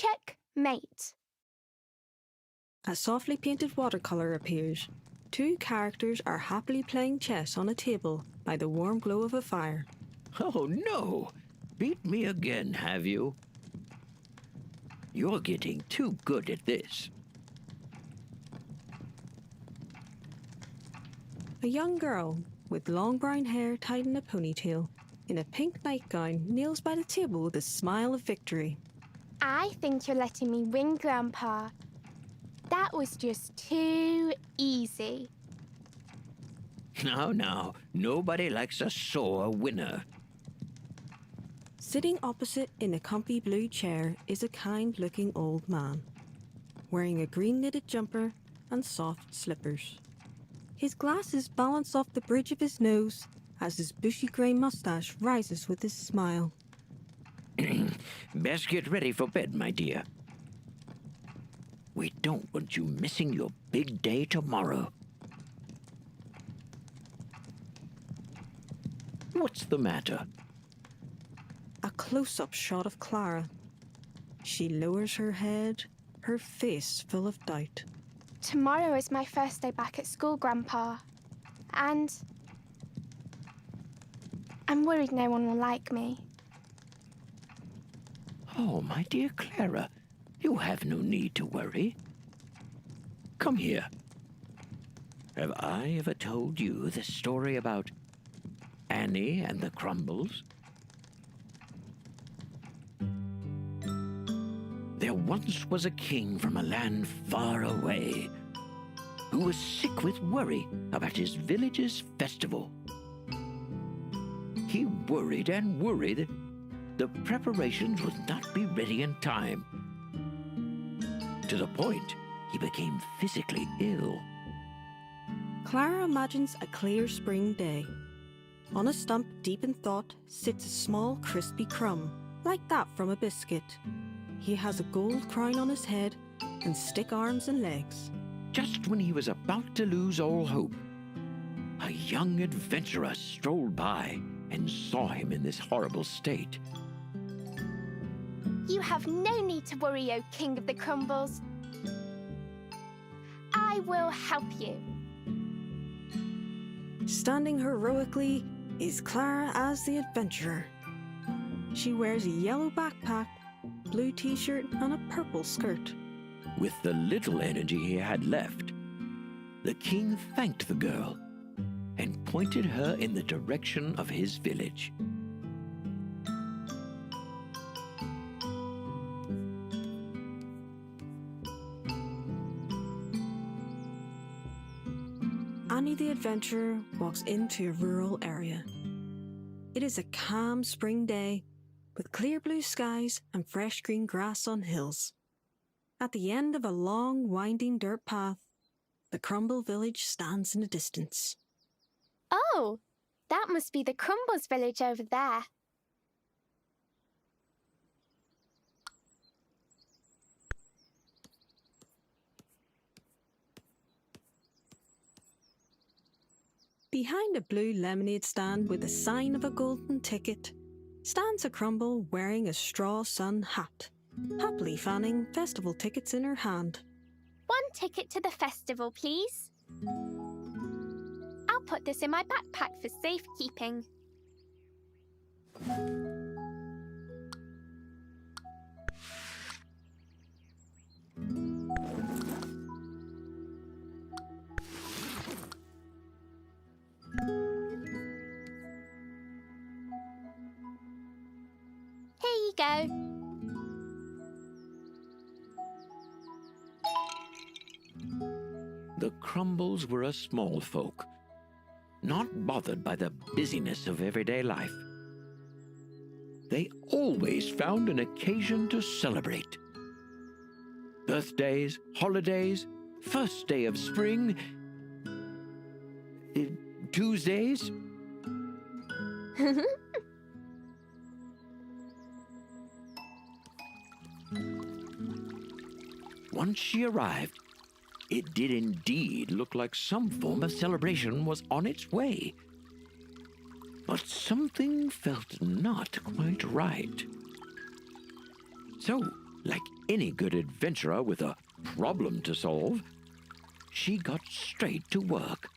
Checkmate. A softly painted watercolour appears. Two characters are happily playing chess on a table by the warm glow of a fire. Oh, no! Beat me again, have you? You're getting too good at this. A young girl with long brown hair tied in a ponytail, in a pink nightgown, kneels by the table with a smile of victory. I think you're letting me win, Grandpa. That was just too easy. Now, nobody likes a sore winner. Sitting opposite in a comfy blue chair is a kind-looking old man, wearing a green knitted jumper and soft slippers. His glasses balance off the bridge of his nose as his bushy grey moustache rises with his smile. Best get ready for bed, my dear. We don't want you missing your big day tomorrow. What's the matter? A close-up shot of Clara. She lowers her head, her face full of doubt. Tomorrow is my first day back at school, Grandpa. And I'm worried no one will like me. Oh, my dear Clara, you have no need to worry. Come here. Have I ever told you the story about Annie and the Crumbles? There once was a king from a land far away who was sick with worry about his village's festival. He worried and worried. The preparations would not be ready in time. To the point, he became physically ill. Clara imagines a clear spring day. On a stump deep in thought sits a small crispy crumb, like that from a biscuit. He has a gold crown on his head and stick arms and legs. Just when he was about to lose all hope, a young adventurer strolled by and saw him in this horrible state. You have no need to worry, O King of the Crumbles. I will help you. Standing heroically is Clara as the adventurer. She wears a yellow backpack, blue t-shirt and a purple skirt. With the little energy he had left, the king thanked the girl and pointed her in the direction of his village. Annie the adventurer walks into a rural area. It is a calm spring day with clear blue skies and fresh green grass on hills. At the end of a long, winding dirt path, the Crumble village stands in the distance. Oh, that must be the Crumbles village over there. Behind a blue lemonade stand with a sign of a golden ticket stands a Crumble wearing a straw sun hat, happily fanning festival tickets in her hand. 1 ticket to the festival, please. I'll put this in my backpack for safekeeping. Here you go. The Crumbles were a small folk, not bothered by the busyness of everyday life. They always found an occasion to celebrate. Birthdays, holidays, first day of spring, Tuesdays. Once she arrived, it did indeed look like some form of celebration was on its way. But something felt not quite right. So, Like any good adventurer with a problem to solve, she got straight to work.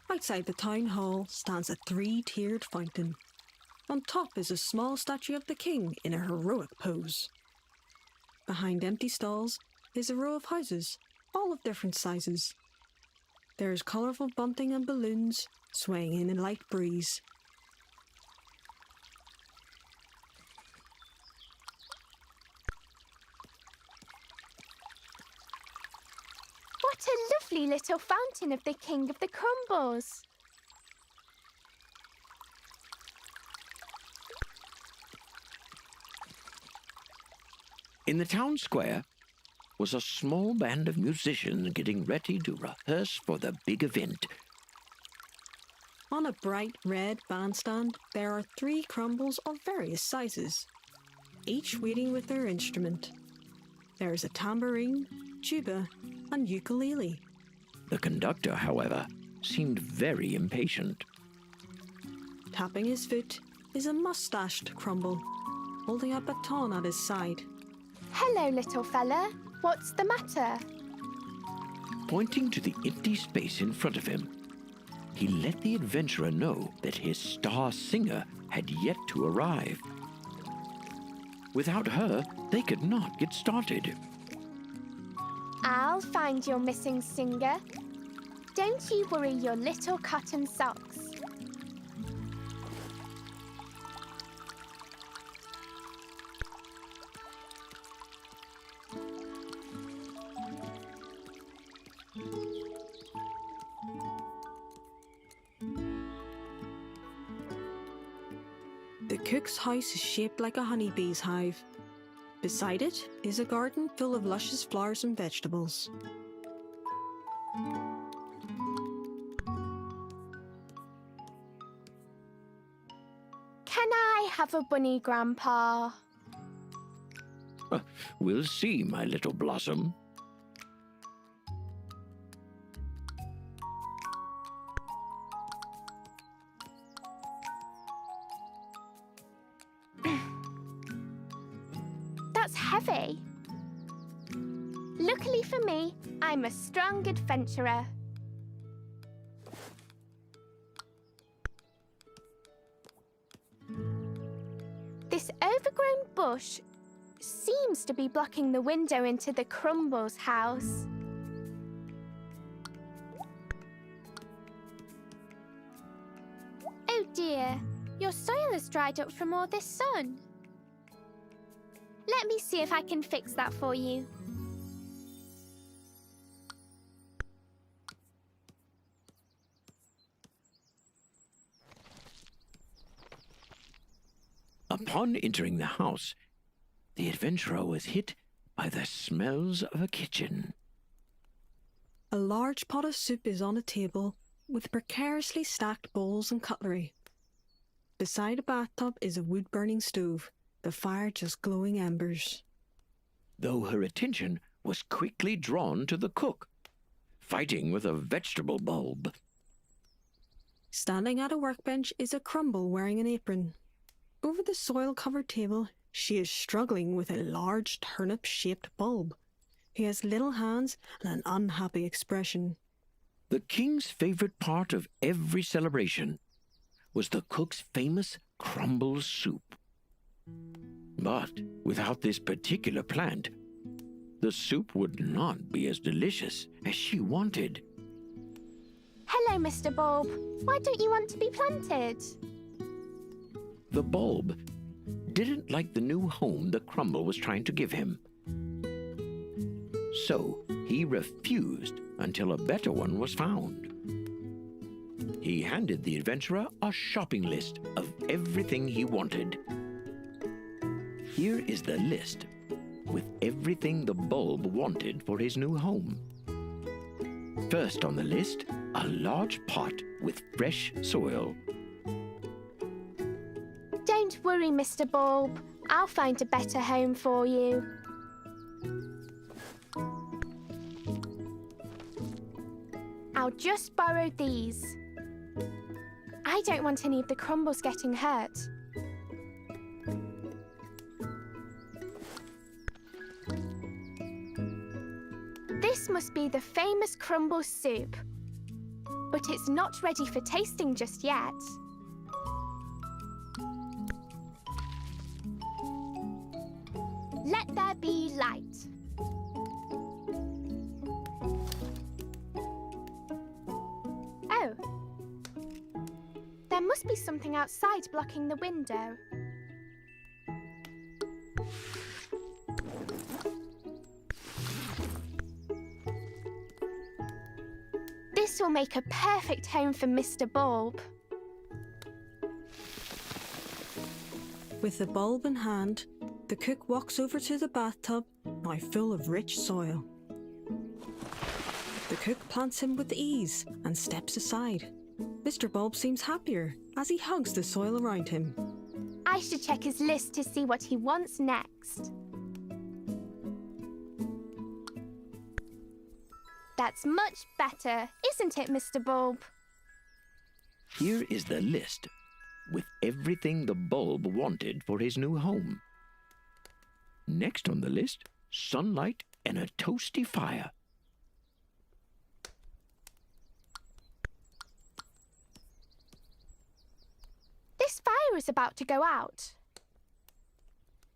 Outside the town hall stands a three-tiered fountain. On top is a small statue of the king in a heroic pose. Behind empty stalls is a row of houses, all of different sizes. There is colourful bunting and balloons swaying in a light breeze. What a lovely little fountain of the King of the Crumbles. In the town square was a small band of musicians getting ready to rehearse for the big event. On a bright red bandstand, there are 3 crumbles of various sizes, each waiting with their instrument. There is a tambourine, tuba, and ukulele. The conductor, however, seemed very impatient. Tapping his foot is a mustached crumble, holding a baton at his side. Hello, little fella. What's the matter? Pointing to the empty space in front of him, he let the adventurer know that his star singer had yet to arrive. Without her, they could not get started. I'll find your missing singer. Don't you worry your little cotton socks. The cook's house is shaped like a honeybee's hive. Beside it is a garden full of luscious flowers and vegetables. Can I have a bunny, Grandpa? We'll see, my little blossom. That's heavy. Luckily for me, I'm a strong adventurer. This overgrown bush seems to be blocking the window into the Crumbles house. Oh dear, your soil has dried up from all this sun. Let me see if I can fix that for you. Upon entering the house, the adventurer was hit by the smells of a kitchen. A large pot of soup is on a table with precariously stacked bowls and cutlery. Beside a bathtub is a wood-burning stove, the fire just glowing embers. Though her attention was quickly drawn to the cook, fighting with a vegetable bulb. Standing at a workbench is a crumble wearing an apron. Over the soil-covered table, she is struggling with a large turnip-shaped bulb. He has little hands and an unhappy expression. The king's favorite part of every celebration was the cook's famous crumble soup. But without this particular plant, the soup would not be as delicious as she wanted. Hello, Mr. Bulb. Why don't you want to be planted? The bulb didn't like the new home the crumble was trying to give him. So he refused until a better one was found. He handed the adventurer a shopping list of everything he wanted. Here is the list with everything the bulb wanted for his new home. First on the list, a large pot with fresh soil. Don't worry, Mr. Bulb. I'll find a better home for you. I'll just borrow these. I don't want any of the crumbles getting hurt. This must be the famous crumble soup. But it's not ready for tasting just yet. Let there be light. Oh. There must be something outside blocking the window. This will make a perfect home for Mr. Bulb. With the bulb in hand, the cook walks over to the bathtub, now full of rich soil. The cook plants him with ease and steps aside. Mr. Bulb seems happier as he hugs the soil around him. I should check his list to see what he wants next. That's much better, isn't it, Mr. Bulb? Here is the list with everything the bulb wanted for his new home. Next on the list, sunlight and a toasty fire. This fire is about to go out.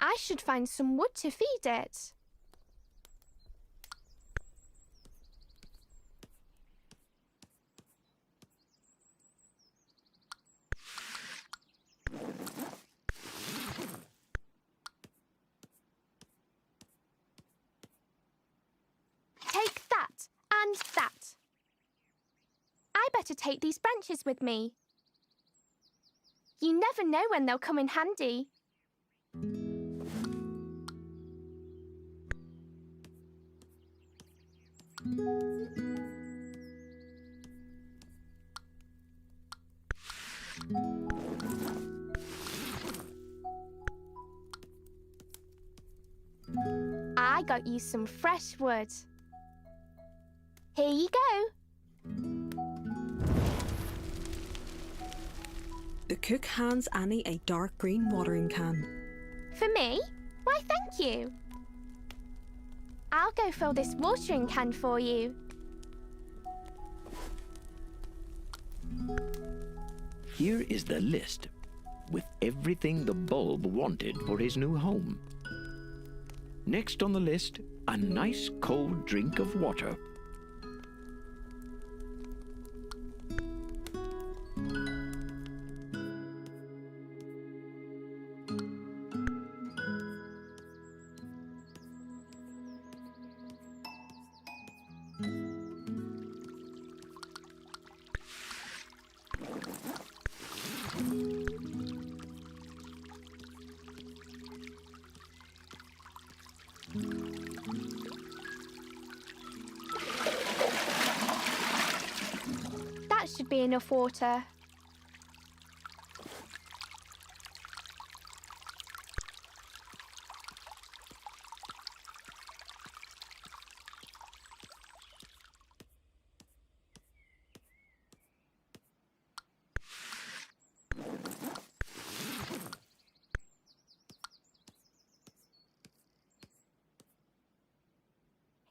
I should find some wood to feed it. Take that and that. I better take these branches with me. You never know when they'll come in handy. I got you some fresh wood. Here you go. The cook hands Annie a dark green watering can. For me? Why, thank you. I'll go fill this watering can for you. Here is the list with everything the bulb wanted for his new home. Next on the list, a nice cold drink of water. That should be enough water.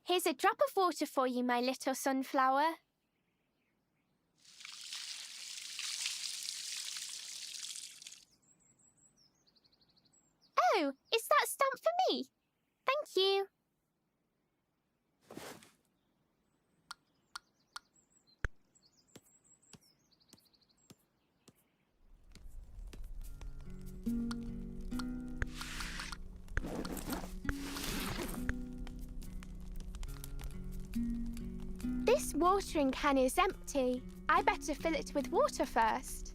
Here's a drop of water for you, my little sunflower. Oh, is that stamp for me? Thank you. This watering can is empty. I better fill it with water first.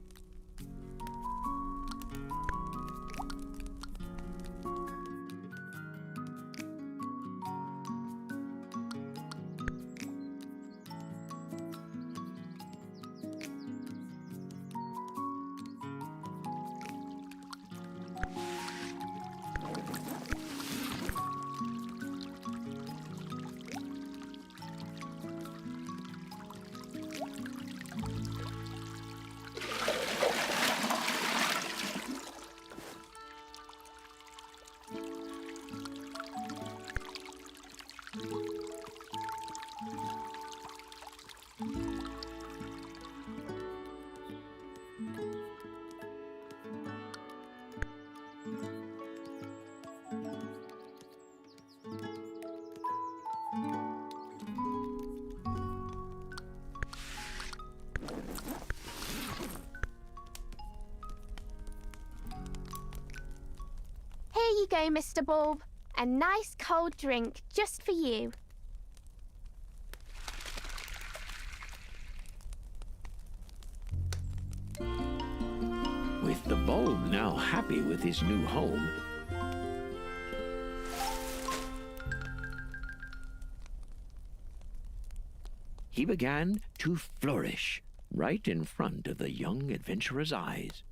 go, Mr. Bulb. A nice cold drink just for you. With the bulb now happy with his new home, he began to flourish right in front of the young adventurer's eyes.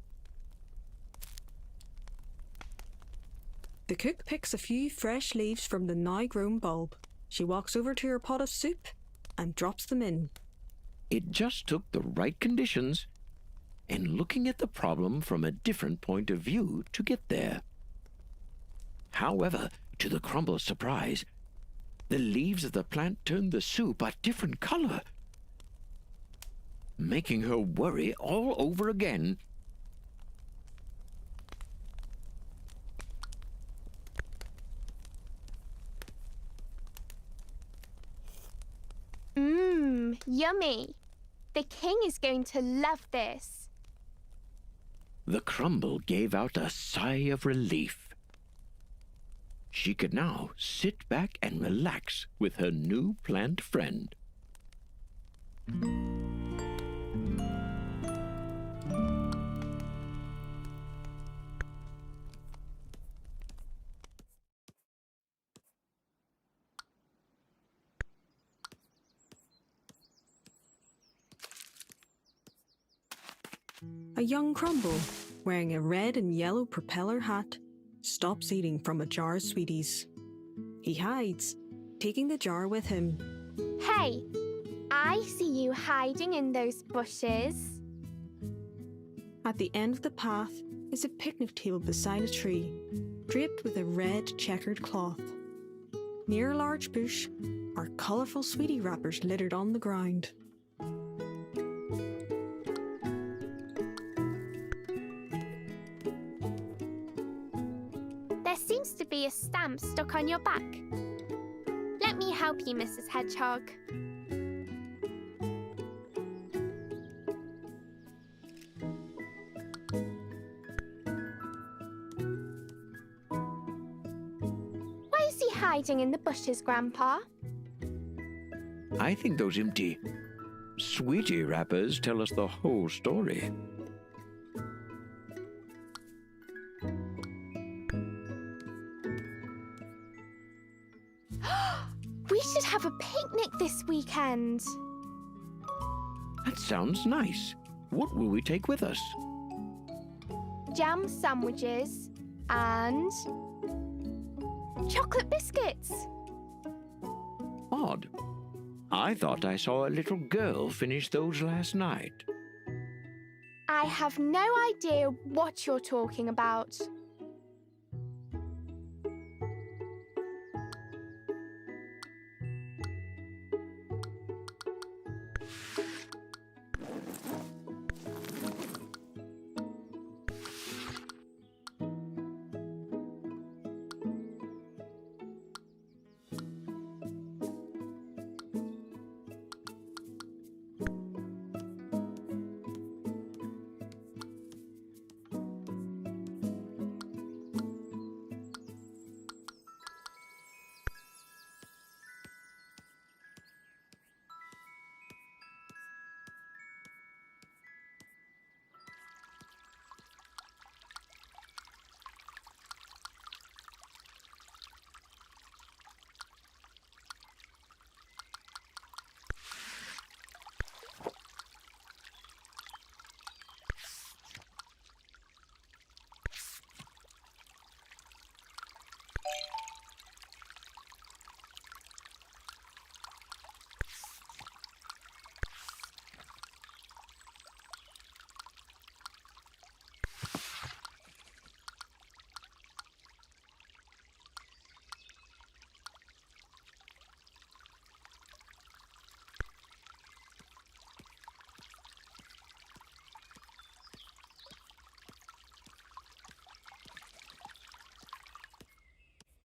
The cook picks a few fresh leaves from the now-grown bulb. She walks over to her pot of soup and drops them in. It just took the right conditions and looking at the problem from a different point of view to get there. However, to the Crumble's surprise, the leaves of the plant turned the soup a different color, making her worry all over again. Yummy. The king is going to love this. The Crumble gave out a sigh of relief. She could now sit back and relax with her new plant friend. A young Crumble, wearing a red and yellow propeller hat, stops eating from a jar of sweeties. He hides, taking the jar with him. Hey, I see you hiding in those bushes. At the end of the path is a picnic table beside a tree, draped with a red checkered cloth. Near a large bush are colourful sweetie wrappers littered on the ground. There seems to be a stamp stuck on your back. Let me help you, Mrs. Hedgehog. Why is he hiding in the bushes, Grandpa? I think those empty sweetie wrappers tell us the whole story. We should have a picnic this weekend. That sounds nice. What will we take with us? Jam sandwiches and chocolate biscuits. Odd. I thought I saw a little girl finish those last night. I have no idea what you're talking about.